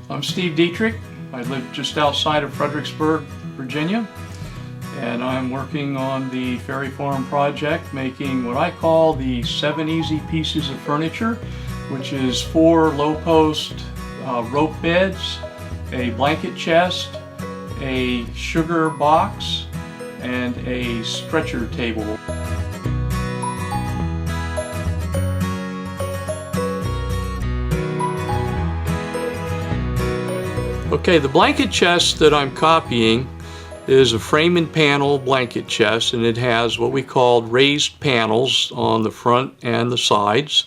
I'm Steve Dietrich. I live just outside of Fredericksburg, Virginia, and I'm working on the Ferry Farm project, making what I call the 7 easy pieces of furniture, which is 4 low-post rope beds, a blanket chest, a sugar box, and a stretcher table. Okay, the blanket chest that I'm copying is a frame and panel blanket chest, and it has what we called raised panels on the front and the sides.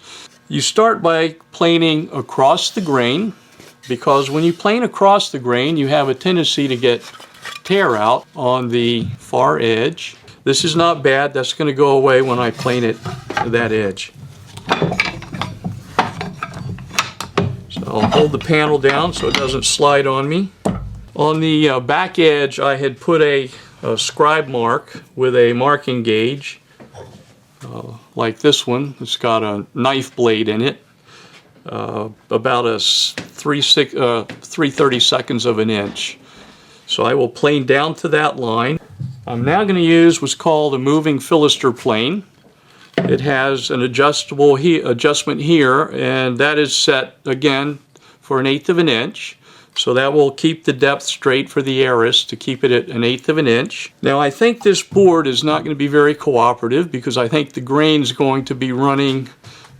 You start by planing across the grain, because when you plane across the grain you have a tendency to get tear out on the far edge. This is not bad, that's going to go away when I plane it to that edge. I'll hold the panel down so it doesn't slide on me. On the back edge I had put a scribe mark with a marking gauge like this one. It's got a knife blade in it, about a 3/32 of an inch. So I will plane down to that line. I'm now going to use what's called a moving Philister plane. It has an adjustment here, and that is set again for 1/8 of an inch. So that will keep the depth straight for the arris to keep it at 1/8 of an inch. Now I think this board is not going to be very cooperative, because I think the grain is going to be running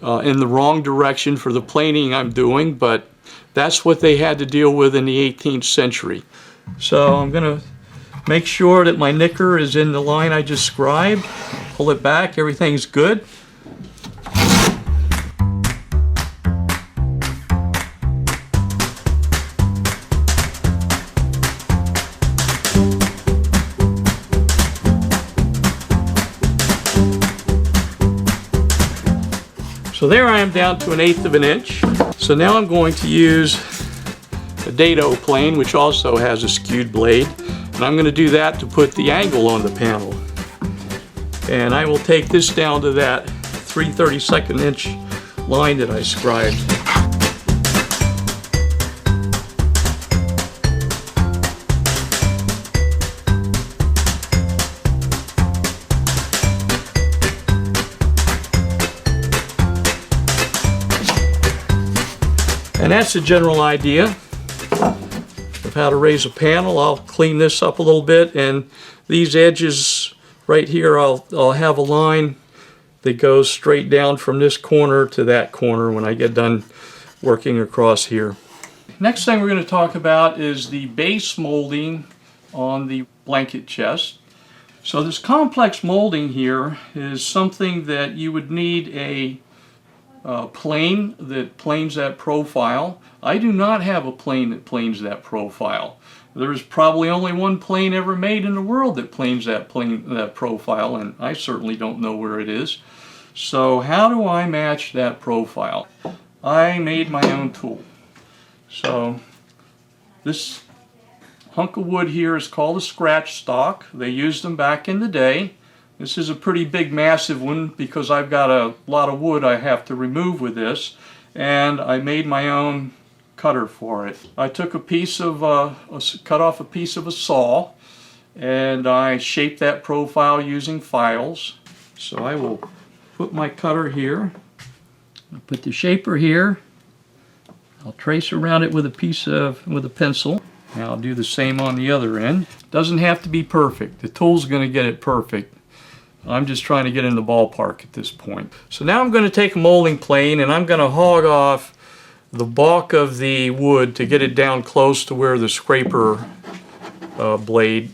in the wrong direction for the planing I'm doing, but that's what they had to deal with in the 18th century. So I'm going to make sure that my knicker is in the line I just scribed. Pull it back, everything's good. So there I am down to 1/8 of an inch. So now I'm going to use a dado plane, which also has a skewed blade. And I'm going to do that to put the angle on the panel. And I will take this down to that 3/32 inch line that I scribed. And that's the general idea of how to raise a panel. I'll clean this up a little bit, and these edges right here, I'll have a line that goes straight down from this corner to that corner when I get done working across here. Next thing we're going to talk about is the base molding on the blanket chest. So this complex molding here is something that you would need a plane that planes that profile. I do not have a plane that planes that profile. There's probably only one plane ever made in the world that planes that profile, and I certainly don't know where it is. So how do I match that profile? I made my own tool. So this hunk of wood here is called a scratch stock. They used them back in the day. This is a pretty big, massive one, because I've got a lot of wood I have to remove with this, and I made my own cutter for it. I took a piece of cut off a piece of a saw, and I shaped that profile using files. So I will put my cutter here, I'll put the shaper here, I'll trace around it with a pencil. And I'll do the same on the other end. Doesn't have to be perfect. The tool's going to get it perfect. I'm just trying to get in the ballpark at this point. So now I'm going to take a molding plane, and I'm going to hog off the bulk of the wood to get it down close to where the scraper blade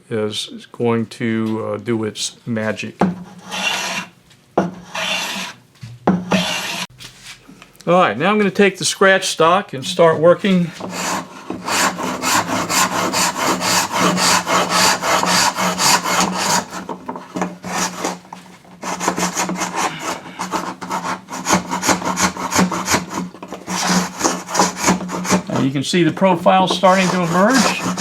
is going to do its magic. Alright, now I'm going to take the scratch stock and start working. You can see the profile starting to emerge.